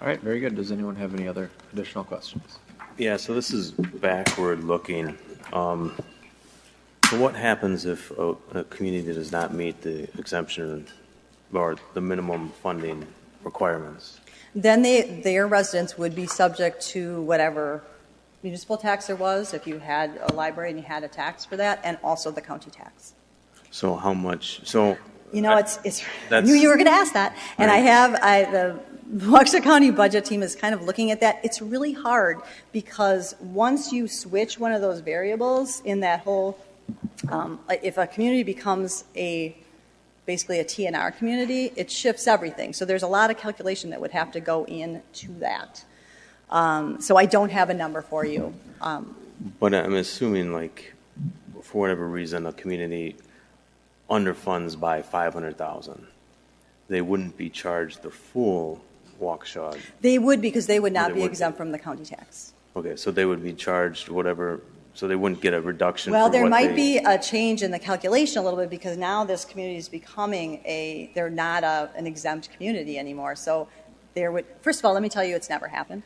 All right, very good. Does anyone have any other additional questions? Yeah, so this is backward looking. So what happens if a community does not meet the exemption or the minimum funding requirements? Then their residents would be subject to whatever municipal tax there was, if you had a library and you had a tax for that, and also the county tax. So how much? So You know, I knew you were going to ask that. And Right. the Waukesha County budget team is kind of looking at that. It's really hard because once you switch one of those variables in that whole, if a community becomes basically a TNR community, it shifts everything. So there's a lot of calculation that would have to go into that. So I don't have a number for you. But I'm assuming, like, for whatever reason, a community underfunds by 500,000, they wouldn't be charged the full Waukesha. They would, because they would not They be would exempt from the county tax. Okay, so they would be charged whatever, so they wouldn't get a reduction. Well, for there what might they- be a change in the calculation a little bit because now this community is becoming they're not an exempt community anymore. So first of all, let me tell you, it's never happened.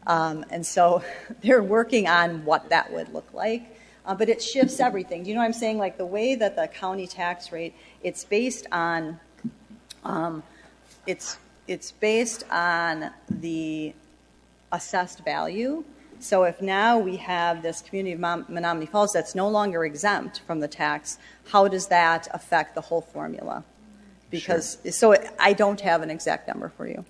And so they're working on what that would look like. But it shifts everything. Do you know what I'm saying? Like the way that the county tax rate, it's based on, it's based on the assessed value. So if now we have this community of Menominee Falls that's no longer exempt from the tax, how does that affect the whole formula? Because so I don't have an exact number for you.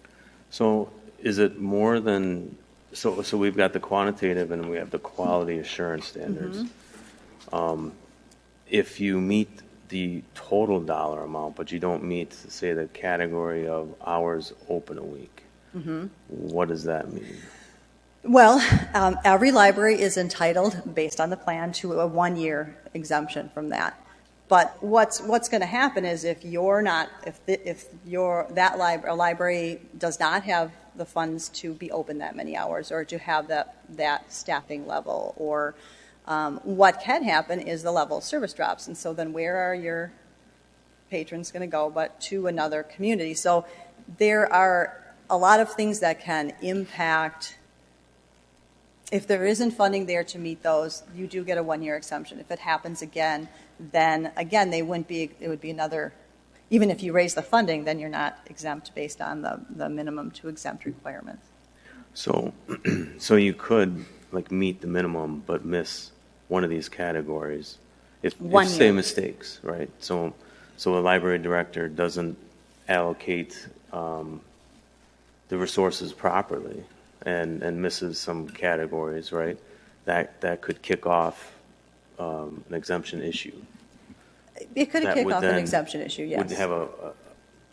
So is it more than, so we've got the quantitative and we have the quality assurance standards. If you meet the total dollar amount, but you don't meet, say, the category of hours open a week, what does that mean? Well, every library is entitled, based on the plan, to a 1-year exemption from that. But what's going to happen is if you're not, if a library does not have the funds to be open that many hours or to have that staffing level, or what can happen is the level of service drops, and so then where are your patrons going to go but to another community? So there are a lot of things that can impact. If there isn't funding there to meet those, you do get a 1-year exemption. If it happens again, then again, it would be another, even if you raise the funding, then you're not exempt based on the minimum to exempt requirements. So, so you could like meet the minimum but miss one of these categories if say mistakes, right? So a library director doesn't allocate the resources properly and misses some categories, right? That could kick off an exemption issue. It could That kick would off an then- exemption issue, yes. Would have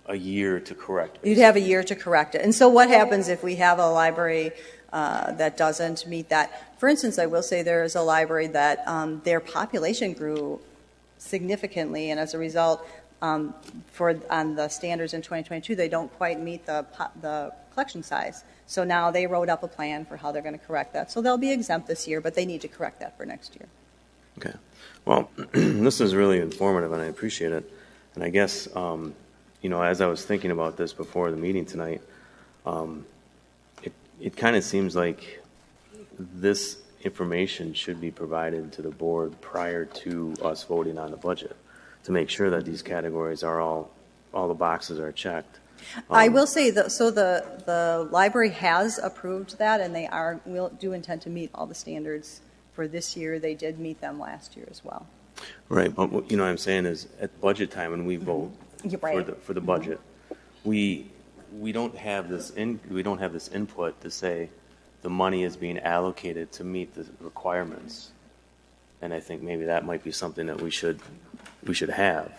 a year to correct it. You'd have a year to correct it. And so what happens if we have a library that doesn't meet that? For instance, I will say there is a library that their population grew significantly, and as a result, on the standards in 2022, they don't quite meet the collection size. So now they wrote up a plan for how they're going to correct that. So they'll be exempt this year, but they need to correct that for next year. Okay. Well, this is really informative, and I appreciate it. And I guess, as I was thinking about this before the meeting tonight, it kind of seems like this information should be provided to the board prior to us voting on the budget to make sure that these categories are all the boxes are checked. I will say that, so the library has approved that, and they do intend to meet all the standards for this year. They did meet them last year as well. Right, but what I'm saying is at budget time when we vote for the budget, we don't have this input to say the money is being allocated to meet the requirements, and I think maybe that might be something that we should have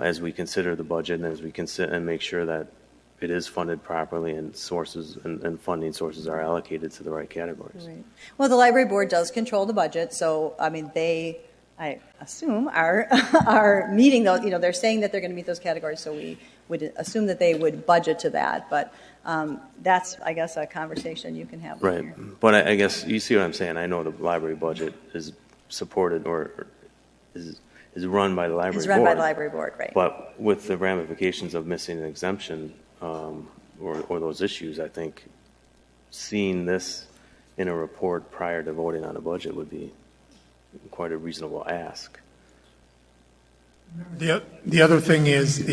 as we consider the budget and as we consider and make sure that it is funded properly and sources and funding sources are allocated to the right categories. Right. Well, the library board does control the budget, so I mean I assume are meeting those. They're saying that they're going to meet those categories, so we would assume that they would budget to that. But that's, I guess, a conversation you can have. Right, but I guess you see what I'm saying. I know the library budget is supported or is run by the library board. It's run by the library board, right? But with the ramifications of missing an exemption, or those issues, I think seeing this in a report prior to voting on a budget would be quite a reasonable ask. The other thing is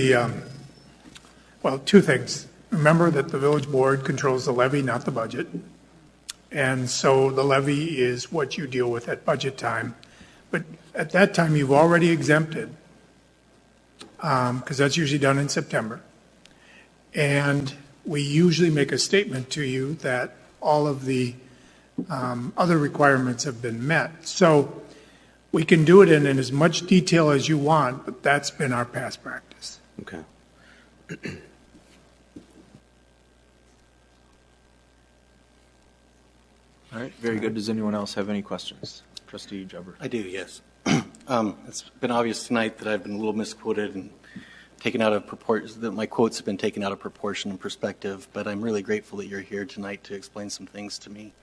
well, two things. Remember that the village board controls the levy, not the budget. And so the levy is what you deal with at budget time. But at that time, you've already exempted, because that's usually done in September. And we usually make a statement to you that all of the other requirements have been met. So we can do it in as much detail as you want, but that's been our past practice. Okay. All right, very good. Does anyone else have any questions? Trustee Jubber. I do, yes. It's been obvious tonight that I've been a little misquoted and taken out of proportion, that my quotes have been taken out of proportion and perspective, but I'm really grateful that you're here tonight to explain some things to me.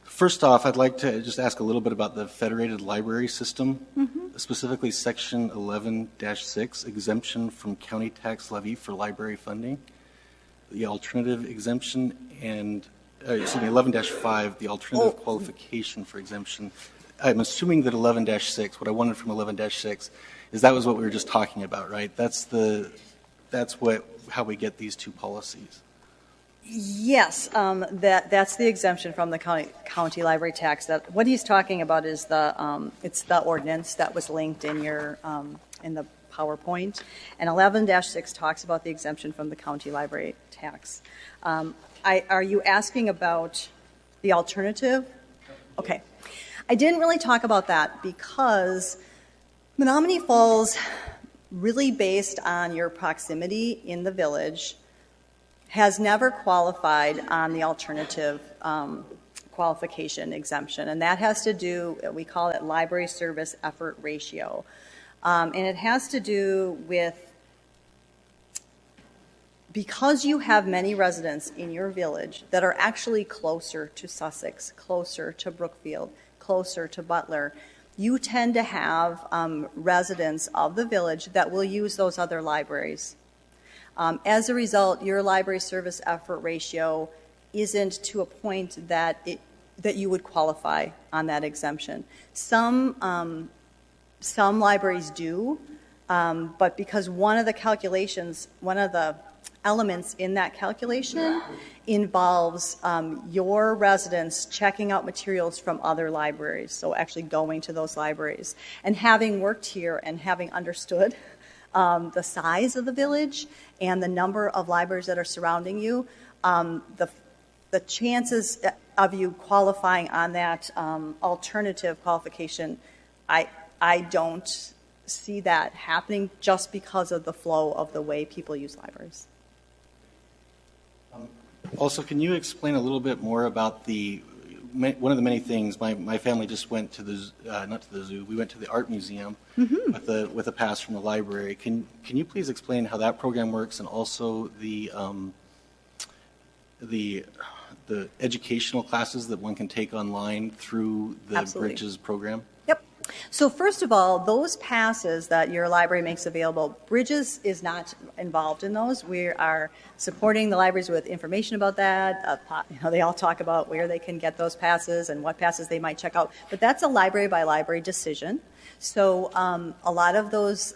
First off, I'd like to just ask a little bit about the federated library system, specifically Section 11-6, exemption from county tax levy for library funding, the alternative exemption, and, 11-5, the alternative qualification for exemption. I'm assuming that 11-6, what I wanted from 11-6, is that was what we were just talking about, right? That's how we get these two policies. Yes, that's the exemption from the county library tax. That what he's talking about is it's the ordinance that was linked in your in the PowerPoint, and 11-6 talks about the exemption from the county library tax. Are you asking about the alternative? Okay, I didn't really talk about that because Menominee Falls, really based on your proximity in the village, has never qualified on the alternative qualification exemption. And that has to do, we call it library service effort ratio. And it has to do with, because you have many residents in your village that are actually closer to Sussex, closer to Brookfield, closer to Butler, you tend to have residents of the village that will use those other libraries. As a result, your library service effort ratio isn't to a point that you would qualify on that exemption. Some libraries do, but because one of the elements in that calculation involves your residents checking out materials from other libraries, so actually going to those libraries. And having worked here and having understood the size of the village and the number of libraries that are surrounding you, the chances of you qualifying on that alternative qualification, I don't see that happening just because of the flow of the way people use libraries. Also, can you explain a little bit more about one of the many things, my family just went to not to the zoo, we went to the art museum with a pass from the library. Can you please explain how that program works, and also the educational classes that one can take online through the Absolutely. Bridges program? Yep. So first of all, those passes that your library makes available, Bridges is not involved in those. We are supporting the libraries with information about that. They all talk about where they can get those passes and what passes they might check out. But that's a library by library decision. So a lot of those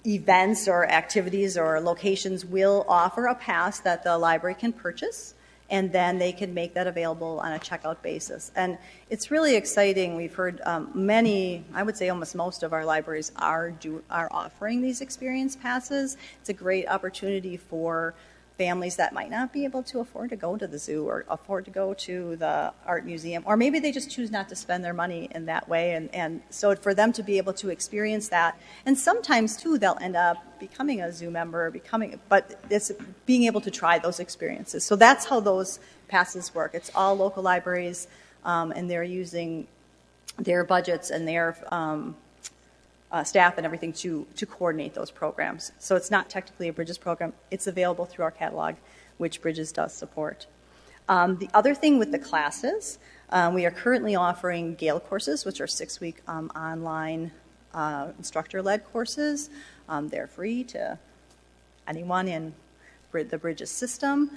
events or activities or locations will offer a pass that the library can purchase, and then they can make that available on a checkout basis. And it's really exciting. We've heard many, I would say almost most of our libraries are offering these experience passes. It's a great opportunity for families that might not be able to afford to go to the zoo or afford to go to the art museum, or maybe they just choose not to spend their money in that way. And so for them to be able to experience that, and sometimes too they'll end up becoming a zoo member, but it's being able to try those experiences. So that's how those passes work. It's all local libraries, and they're using their budgets and their staff and everything to coordinate those programs. So it's not technically a Bridges program. It's available through our catalog, which Bridges does support. The other thing with the classes, we are currently offering Gale courses, which are 6-week online instructor-led courses. They're free to anyone in the Bridges system.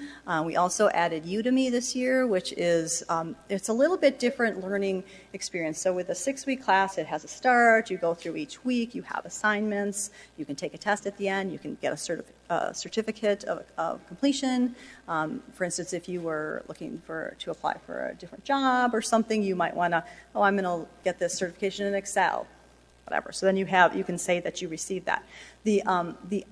We also added Udemy this year, which is, it's a little bit different learning experience. So with a 6-week class, it has a start, you go through each week, you have assignments, you can take a test at the end, you can get a certificate of completion. For instance, if you were looking to apply for a different job or something, you might want to, I'm going to get this certification in Excel, whatever. So then you can say that you received that. The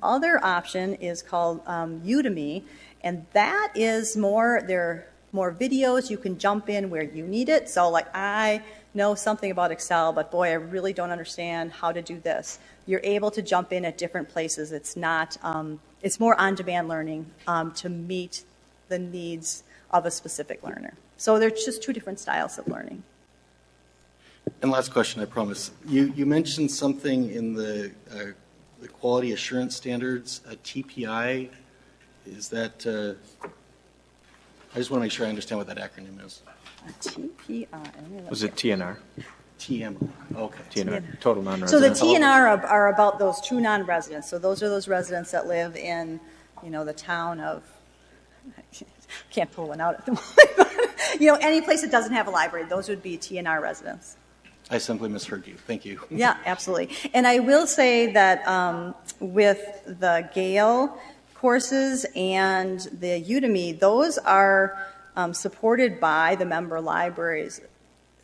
other option is called Udemy, and that is there are more videos. You can jump in where you need it. So like I know something about Excel, but boy, I really don't understand how to do this. You're able to jump in at different places. It's not, it's more on-demand learning to meet the needs of a specific learner. So there's just two different styles of learning. And last question, I promise. You mentioned something in the quality assurance standards, a TPI. Is that, I just want to make sure I understand what that acronym is. A TPI. Was it TNR? TM. Okay. TNR, total So non-resident. the TNR are about those two non-residents. So those are those residents that live in, the town of, I can't pull one out at the moment. Any place that doesn't have a library, those would be TNR residents. I simply misheard you. Thank you. Yeah, absolutely. And I will say that with the Gale courses and the Udemy, those are supported by the member libraries.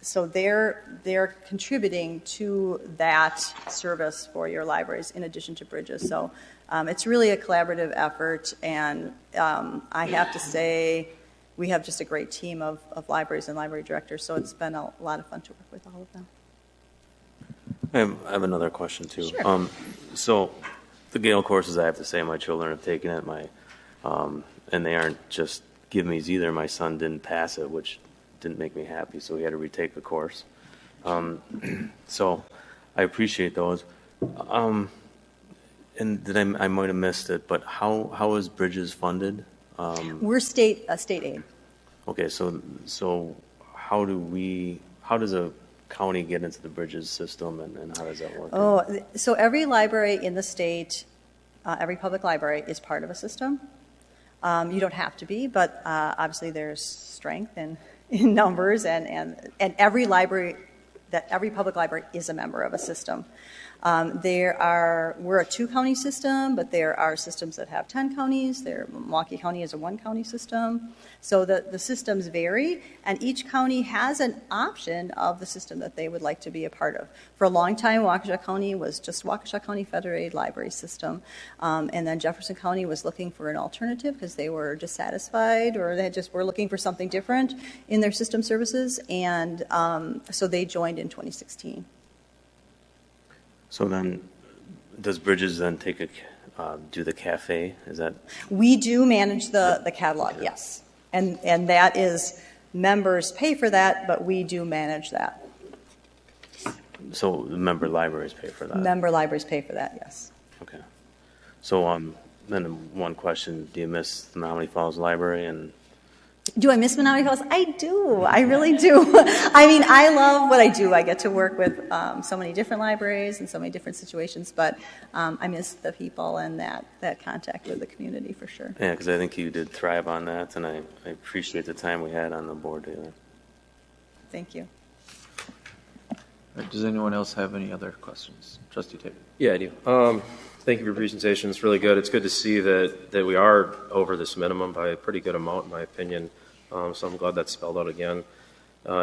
So they're contributing to that service for your libraries in addition to Bridges. So it's really a collaborative effort, and I have to say we have just a great team of libraries and library directors, so it's been a lot of fun to work with all of them. I have another question too. Sure. So the Gale courses, I have to say, my children have taken it. And they aren't just give me's either. My son didn't pass it, which didn't make me happy, so he had to retake the course. So I appreciate those. And I might have missed it, but how is Bridges funded? We're state aid. Okay, so how does a county get into the Bridges system, and how does that work? Oh, so every library in the state, every public library is part of a system. You don't have to be, but obviously there's strength in numbers, and every public library is a member of a system. We're a 2-county system, but there are systems that have 10 counties. Milwaukee County is a 1-county system. So the systems vary, and each county has an option of the system that they would like to be a part of. For a long time, Waukesha County was just Waukesha County Federated Library System, and then Jefferson County was looking for an alternative because they were dissatisfied or they just were looking for something different in their system services, and so they joined in 2016. So then, does Bridges then do the cafe? Is that? We do manage the catalog, yes. And that is, members pay for that, but we do manage that. So the member libraries pay for that? Member libraries pay for that, yes. Okay. So then one question, do you miss the Menominee Falls Library? And do I miss Menominee Falls? I do. I really do. I mean, I love what I do. I get to work with so many different libraries and so many different situations, but I miss the people and that contact with the community for sure. Yeah, because I think you did thrive on that, and I appreciate the time we had on the board together. Thank you. Does anyone else have any other questions? Trustee Tate. Yeah, I do. Thank you for your presentation. It's really good. It's good to see that we are over this minimum by a pretty good amount, in my opinion. So I'm glad that's spelled out again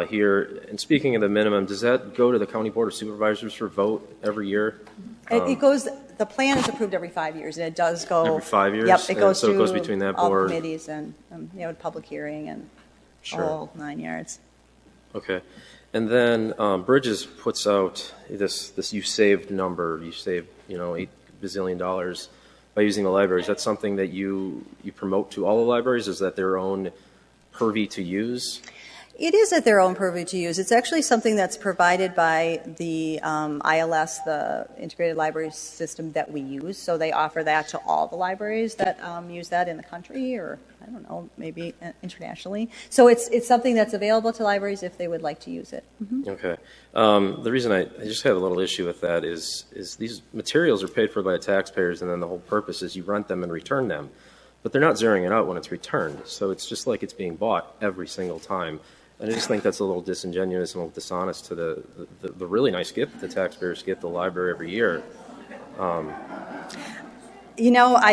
here. And speaking of the minimum, does that go to the County Board of Supervisors for vote every year? It goes. The plan is approved every 5 years, and it does go Every 5 years? Yep, it goes So it goes through between that all board. committees and public hearing and Sure. all 9 yards. Okay. And then Bridges puts out this you saved number. You saved $8 bazillion by using the library. Is that something that you promote to all the libraries? Is that their own purview to use? It is at their own purview to use. It's actually something that's provided by the ILS, the Integrated Library System that we use. So they offer that to all the libraries that use that in the country, or I don't know, maybe internationally. So it's something that's available to libraries if they would like to use it. Mm-hmm. Okay. The reason I just have a little issue with that is these materials are paid for by the taxpayers, and then the whole purpose is you rent them and return them. But they're not zeroing it out when it's returned. So it's just like it's being bought every single time. And I just think that's a little disingenuous and a little dishonest to the really nice gift the taxpayers get the library every year. I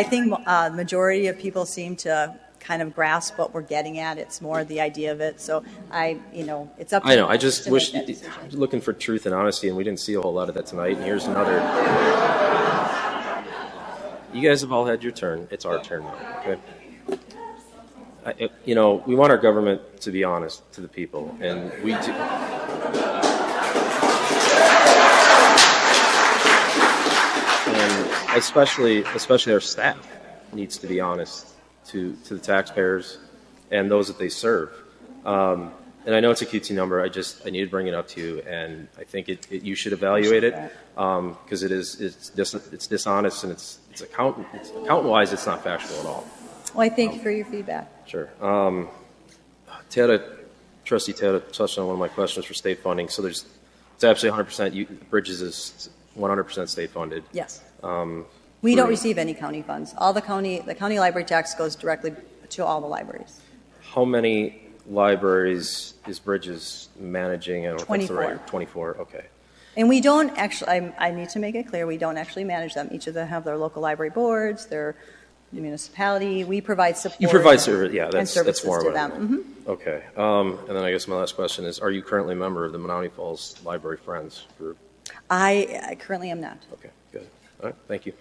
think the majority of people seem to kind of grasp what we're getting at. It's more the idea of it. So it's up to I know. I them just to wish, make that decision. looking for truth and honesty, and we didn't see a whole lot of that tonight. And here's another. You guys have all had your turn. It's our turn now. Okay. We want our government to be honest to the people, and we do. And especially our staff needs to be honest to the taxpayers and those that they serve. And I know it's a cutesy number. I need to bring it up to you, and I think you should evaluate it because it's dishonest and it's accountant-wise, it's not factual at all. Well, I thank you for your feedback. Sure. Trustee Tada touched on one of my questions for state funding. So it's absolutely 100%. Bridges is 100% state funded. Yes. We don't through- receive any county funds. All the county library tax goes directly to all the libraries. How many libraries is Bridges managing? I don't know if that's the 24. right- 24. Okay. And we don't actually, I need to make it clear, we don't actually manage them. Each of them have their local library boards, their municipality. We provide support. You provide service. Yeah, and that's services more to what I them. meant. Mhm. Okay. And then I guess my last question is: are you currently a member of the Menominee Falls Library Friends group? I currently am not. Okay. Good. All right. Thank you.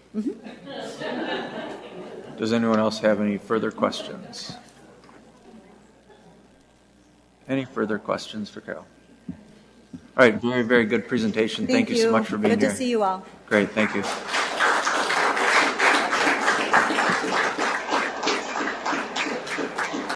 Does anyone else have any further questions? Any further questions for Carol? All right, very, very good presentation. Thank you so much for being here. Good to see you all. Great, thank you.